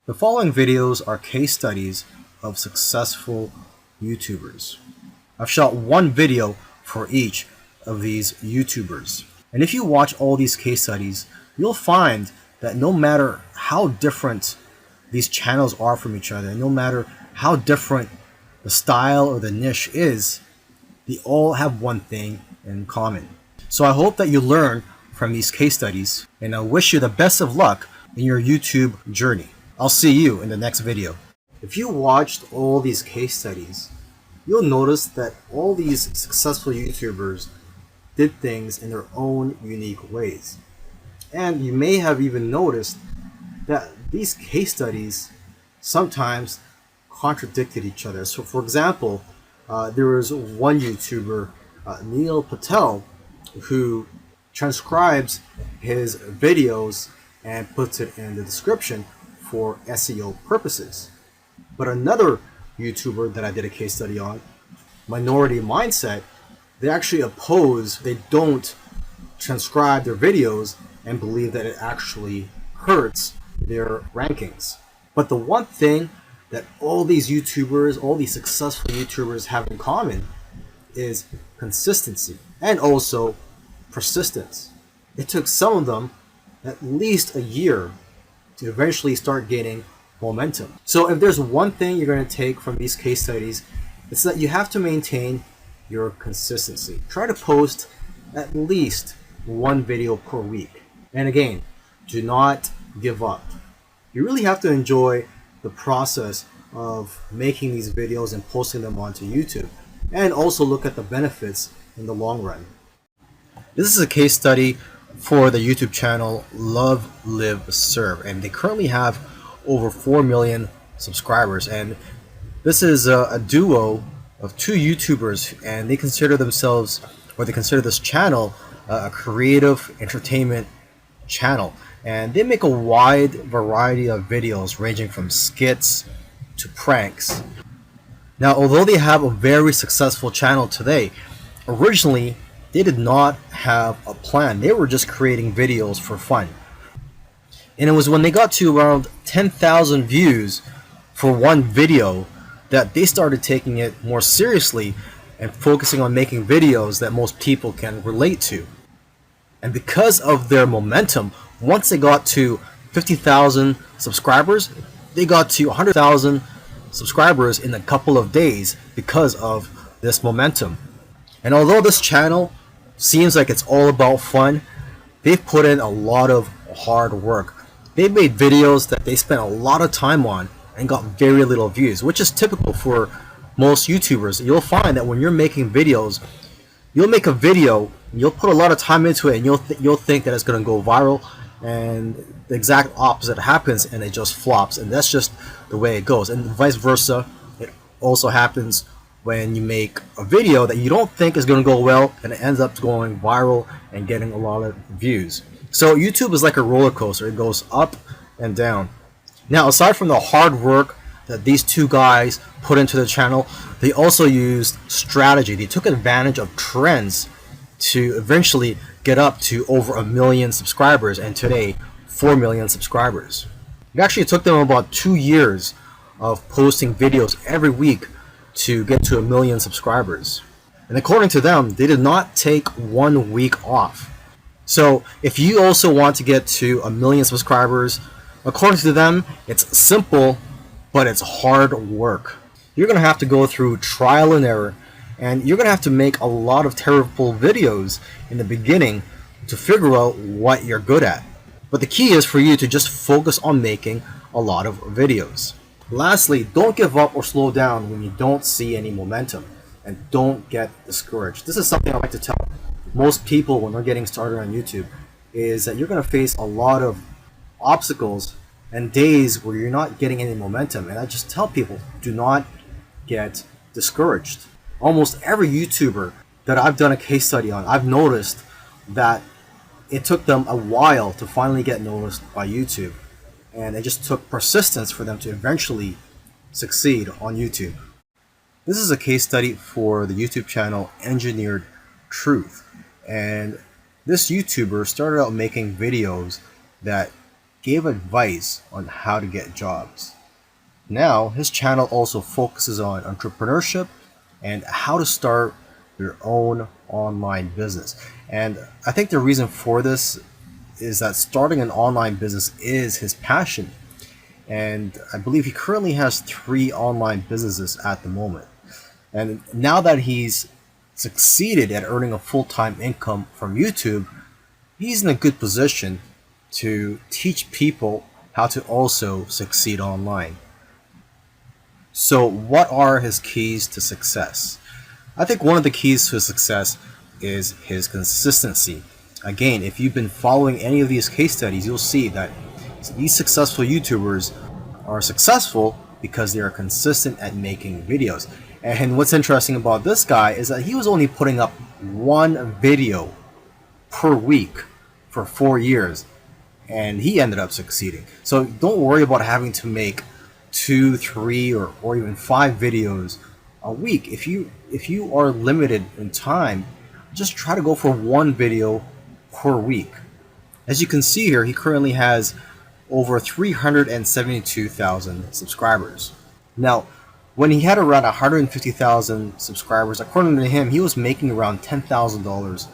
The following videos are case studies of successful YouTubers. I've shot one video for each of these YouTubers. And if you watch all these case studies, you'll find that no matter how different these channels are from each other, and no matter how different the style or the niche is, they all have one thing in common. So I hope that you learn from these case studies, and I wish you the best of luck in your YouTube journey. I'll see you in the next video. If you watched all these case studies, you'll notice that all these successful YouTubers did things in their own unique ways. And you may have even noticed that these case studies sometimes contradicted each other. So for example, there was one YouTuber, Neil Patel, who transcribes his videos and puts it in the description for SEO purposes. But another YouTuber that I did a case study on, Minority Mindset, they don't transcribe their videos and believe that it actually hurts their rankings. But the one thing that all these successful YouTubers have in common is consistency and also persistence. It took some of them at least a year to eventually start gaining momentum. So if there's one thing you're going to take from these case studies, it's that you have to maintain your consistency. Try to post at least one video per week. And again, do not give up. You really have to enjoy the process of making these videos and posting them onto YouTube, and also look at the benefits in the long run. This is a case study for the YouTube channel Love, Live, Serve, and they currently have over 4 million subscribers. And this is a duo of two YouTubers, and they consider this channel a creative entertainment channel, and they make a wide variety of videos ranging from skits to pranks. Now, although they have a very successful channel today, originally they did not have a plan. They were just creating videos for fun. And it was when they got to around 10,000 views for one video that they started taking it more seriously and focusing on making videos that most people can relate to. And because of their momentum, once they got to 50,000 subscribers, they got to 100,000 subscribers in a couple of days because of this momentum. And although this channel seems like it's all about fun, they've put in a lot of hard work. They've made videos that they spent a lot of time on and got very little views, which is typical for most YouTubers. You'll find that when you're making videos, you'll make a video, you'll put a lot of time into it, and you'll think that it's going to go viral, and the exact opposite happens and it just flops. And that's just the way it goes. And vice versa, it also happens when you make a video that you don't think is going to go well and it ends up going viral and getting a lot of views. So YouTube is like a roller coaster. It goes up and down. Now, aside from the hard work that these two guys put into the channel, they also used strategy. They took advantage of trends to eventually get up to over 1 million subscribers, and today 4 million subscribers. It actually took them about 2 years of posting videos every week to get to 1 million subscribers. And according to them, they did not take 1 week off. So if you also want to get to 1 million subscribers, according to them, it's simple, but it's hard work. You're going to have to go through trial and error, and you're going to have to make a lot of terrible videos in the beginning to figure out what you're good at. But the key is for you to just focus on making a lot of videos. Lastly, don't give up or slow down when you don't see any momentum, and don't get discouraged. This is something I like to tell most people when they're getting started on YouTube, is that you're going to face a lot of obstacles and days where you're not getting any momentum. And I just tell people, do not get discouraged. Almost every YouTuber that I've done a case study on, I've noticed that it took them a while to finally get noticed by YouTube. And it just took persistence for them to eventually succeed on YouTube. This is a case study for the YouTube channel Engineered Truth. And this YouTuber started out making videos that gave advice on how to get jobs. Now, his channel also focuses on entrepreneurship and how to start your own online business. And I think the reason for this is that starting an online business is his passion. And I believe he currently has 3 online businesses at the moment. And now that he's succeeded at earning a full-time income from YouTube, he's in a good position to teach people how to also succeed online. So what are his keys to success? I think one of the keys to success is his consistency. Again, if you've been following any of these case studies, you'll see that these successful YouTubers are successful because they are consistent at making videos. And what's interesting about this guy is that he was only putting up 1 video per week for 4 years, and he ended up succeeding. So don't worry about having to make 2, 3, or even 5 videos a week. If you are limited in time, just try to go for 1 video per week. As you can see here, he currently has over 372,000 subscribers. Now, when he had around 150,000 subscribers, according to him, he was making around $10,000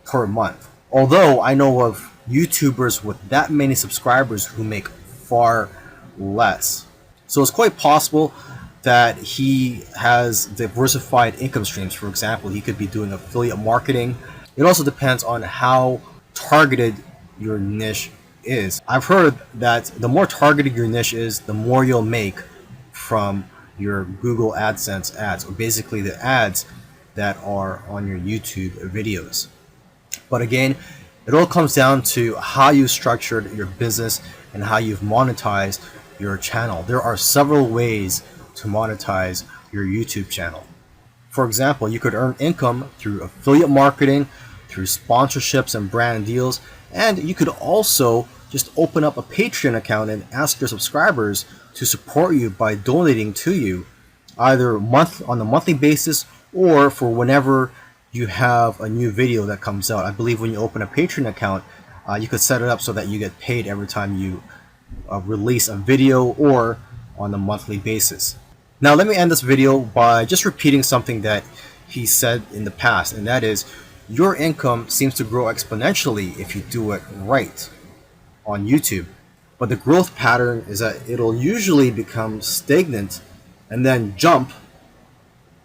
per month. Although I know of YouTubers with that many subscribers who make far less. So it's quite possible that he has diversified income streams. For example, he could be doing affiliate marketing. It also depends on how targeted your niche is. I've heard that the more targeted your niche is, the more you'll make from your Google AdSense ads, or basically the ads that are on your YouTube videos. But again, it all comes down to how you structured your business and how you've monetized your channel. There are several ways to monetize your YouTube channel. For example, you could earn income through affiliate marketing, through sponsorships and brand deals, and you could also just open up a Patreon account and ask your subscribers to support you by donating to you, either on a monthly basis or for whenever you have a new video that comes out. I believe when you open a Patreon account, you could set it up so that you get paid every time you release a video, or on a monthly basis. Now let me end this video by just repeating something that he said in the past, and that is, your income seems to grow exponentially if you do it right on YouTube. But the growth pattern is that it'll usually become stagnant and then jump,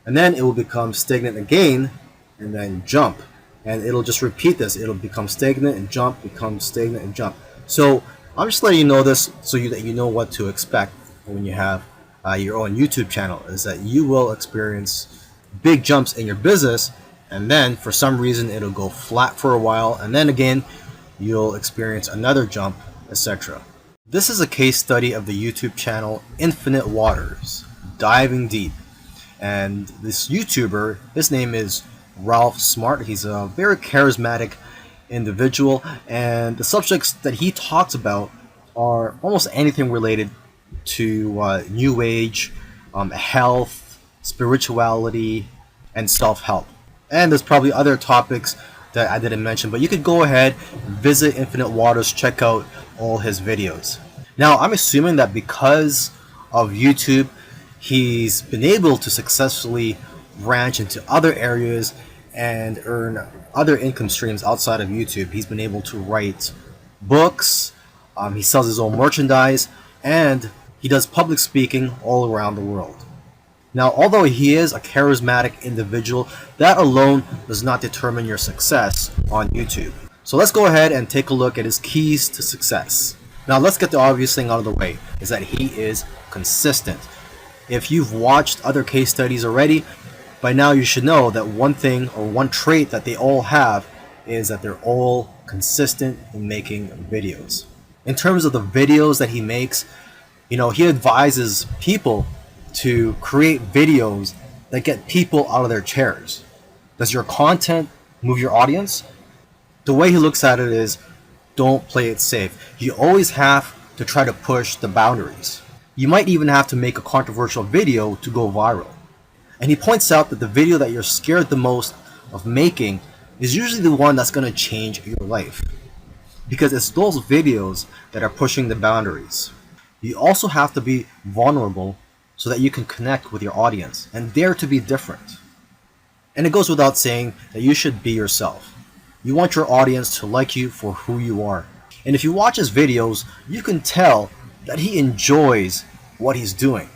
and then it will become stagnant again and then jump, and it'll just repeat this. It'll become stagnant and jump, become stagnant and jump. So I'm just letting you know this so that you know what to expect when you have your own YouTube channel, is that you will experience big jumps in your business, and then for some reason it'll go flat for a while, and then again you'll experience another jump, etc. This is a case study of the YouTube channel Infinite Waters, Diving Deep. And this YouTuber, his name is Ralph Smart. He's a very charismatic individual, and the subjects that he talks about are almost anything related to New Age, health, spirituality, and self-help. And there's probably other topics that I didn't mention, but you could go ahead, visit Infinite Waters, check out all his videos. Now, I'm assuming that because of YouTube, he's been able to successfully branch into other areas and earn other income streams outside of YouTube. He's been able to write books, he sells his own merchandise, and he does public speaking all around the world. Now, although he is a charismatic individual, that alone does not determine your success on YouTube. So let's go ahead and take a look at his keys to success. Now, let's get the obvious thing out of the way, is that he is consistent. If you've watched other case studies already, by now you should know that one thing, or one trait that they all have, is that they're all consistent in making videos. In terms of the videos that he makes, he advises people to create videos that get people out of their chairs. Does your content move your audience? The way he looks at it is, don't play it safe. You always have to try to push the boundaries. You might even have to make a controversial video to go viral. And he points out that the video that you're scared the most of making is usually the one that's going to change your life. because it's those videos that are pushing the boundaries. You also have to be vulnerable so that you can connect with your audience and dare to be different. And it goes without saying that you should be yourself. You want your audience to like you for who you are. And if you watch his videos, you can tell that he enjoys what he's doing.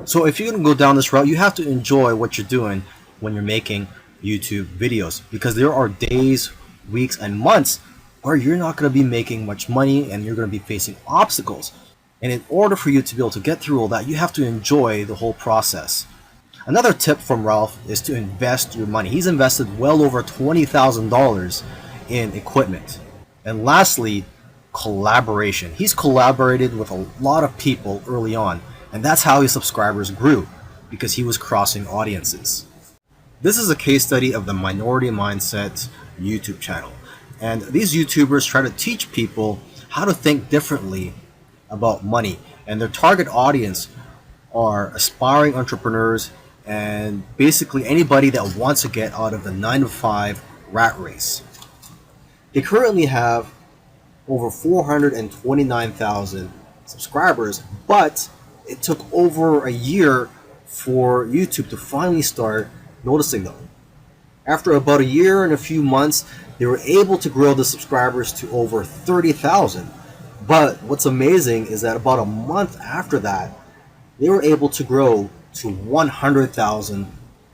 So if you're going to go down this route, you have to enjoy what you're doing when you're making YouTube videos, because there are days, weeks, and months where you're not going to be making much money and you're going to be facing obstacles. And in order for you to be able to get through all that, you have to enjoy the whole process. Another tip from Ralph is to invest your money. He's invested well over $20,000 in equipment. And lastly, collaboration. He's collaborated with a lot of people early on, and that's how his subscribers grew, because he was crossing audiences. This is a case study of the Minority Mindset YouTube channel. And these YouTubers try to teach people how to think differently about money. And their target audience are aspiring entrepreneurs and basically anybody that wants to get out of the 9-to-5 rat race. They currently have over 429,000 subscribers, but it took over a year for YouTube to finally start noticing them. After about a year and a few months, they were able to grow the subscribers to over 30,000. But what's amazing is that about a month after that, they were able to grow to 100,000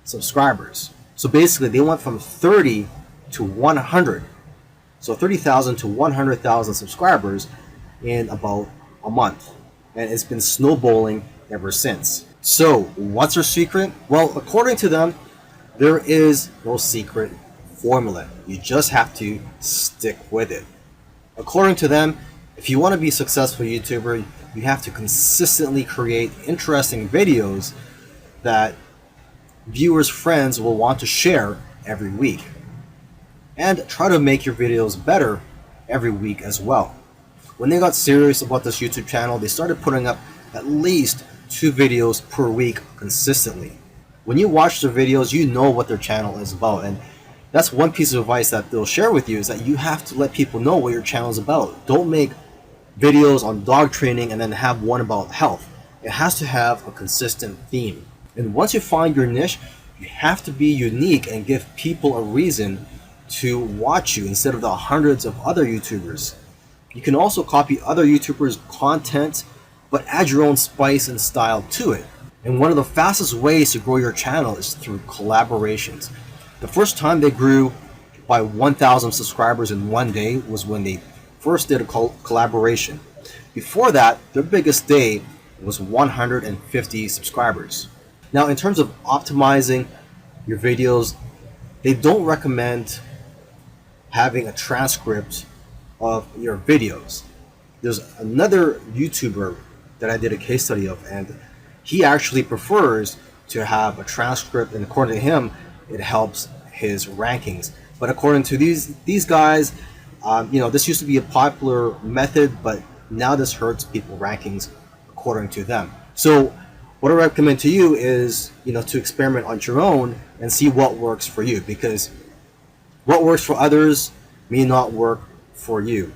subscribers. So basically, they went from 30 to 100. So 30,000 to 100,000 subscribers in about a month. And it's been snowballing ever since. So what's their secret? Well, according to them, there is no secret formula. You just have to stick with it. According to them, if you want to be a successful YouTuber, you have to consistently create interesting videos that viewers' friends will want to share every week. And try to make your videos better every week as well. When they got serious about this YouTube channel, they started putting up at least 2 videos per week consistently. When you watch their videos, you know what their channel is about, and that's one piece of advice that they'll share with you, is that you have to let people know what your channel is about. Don't make videos on dog training and then have one about health. It has to have a consistent theme. And once you find your niche, you have to be unique and give people a reason to watch you instead of the hundreds of other YouTubers. You can also copy other YouTubers' content, but add your own spice and style to it. And one of the fastest ways to grow your channel is through collaborations. The first time they grew by 1,000 subscribers in one day was when they first did a collaboration. Before that, their biggest day was 150 subscribers. Now, in terms of optimizing your videos, they don't recommend having a transcript of your videos. There's another YouTuber that I did a case study of, and he actually prefers to have a transcript, and according to him, it helps his rankings. But according to these guys, this used to be a popular method, but now this hurts people rankings according to them. So what I recommend to you is, to experiment on your own and see what works for you, because what works for others may not work for you.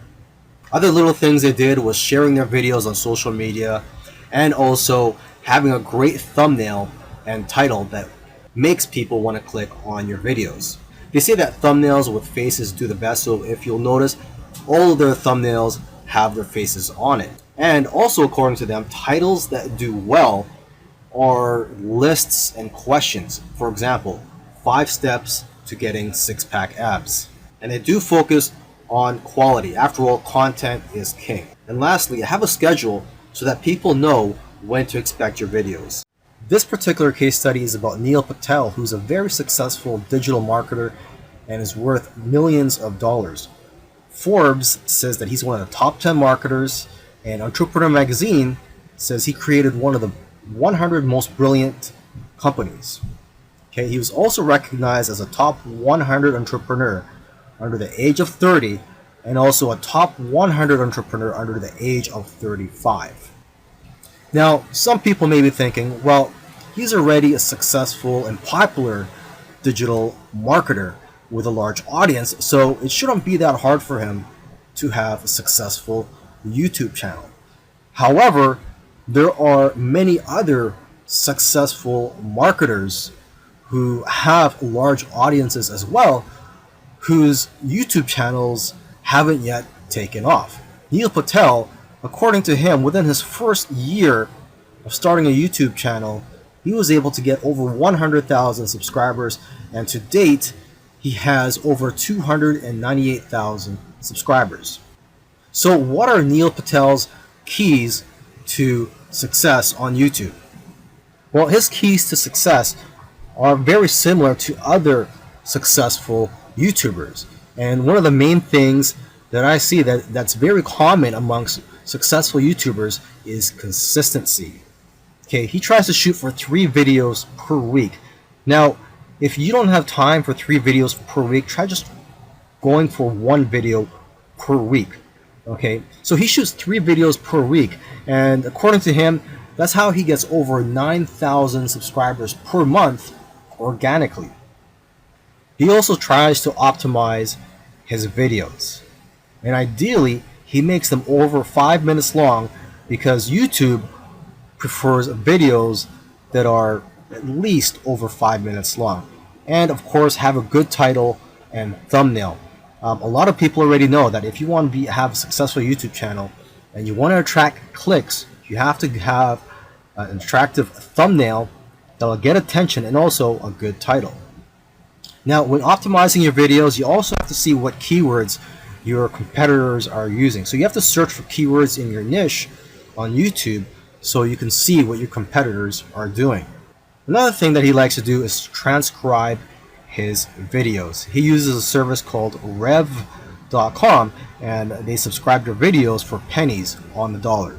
Other little things they did was sharing their videos on social media, and also having a great thumbnail and title that makes people want to click on your videos. They say that thumbnails with faces do the best, so if you'll notice, all of their thumbnails have their faces on it. And also, according to them, titles that do well are lists and questions. For example, 5 steps to getting 6-pack abs. And they do focus on quality. After all, content is king. And lastly, have a schedule so that people know when to expect your videos. This particular case study is about Neil Patel, who's a very successful digital marketer and is worth millions of dollars. Forbes says that he's one of the top 10 marketers, and Entrepreneur Magazine says he created one of the 100 most brilliant companies. Okay, he was also recognized as a top 100 entrepreneur under the age of 30, and also a top 100 entrepreneur under the age of 35. Now, some people may be thinking, well, he's already a successful and popular digital marketer with a large audience, so it shouldn't be that hard for him to to have a successful YouTube channel. However, there are many other successful marketers who have large audiences as well, whose YouTube channels haven't yet taken off. Neil Patel, according to him, within his first year of starting a YouTube channel, he was able to get over 100,000 subscribers, and to date, he has over 298,000 subscribers. So what are Neil Patel's keys to success on YouTube? Well, his keys to success are very similar to other successful YouTubers. And one of the main things that I see that's very common amongst successful YouTubers is consistency. Okay, he tries to shoot for 3 videos per week. Now, if you don't have time for 3 videos per week, try just going for 1 video per week. Okay, so he shoots 3 videos per week, and according to him, that's how he gets over 9,000 subscribers per month organically. He also tries to optimize his videos, and ideally he makes them over 5 minutes long, because YouTube prefers videos that are at least over 5 minutes long, and of course have a good title and thumbnail. A lot of people already know that if you want to have a successful YouTube channel and you want to attract clicks, you have to have an attractive thumbnail that will get attention, and also a good title. Now, when optimizing your videos, you also have to see what keywords your competitors are using. So you have to search for keywords in your niche on YouTube so you can see what your competitors are doing. Another thing that he likes to do is transcribe his videos. He uses a service called rev.com, and they subscribe to videos for pennies on the dollar.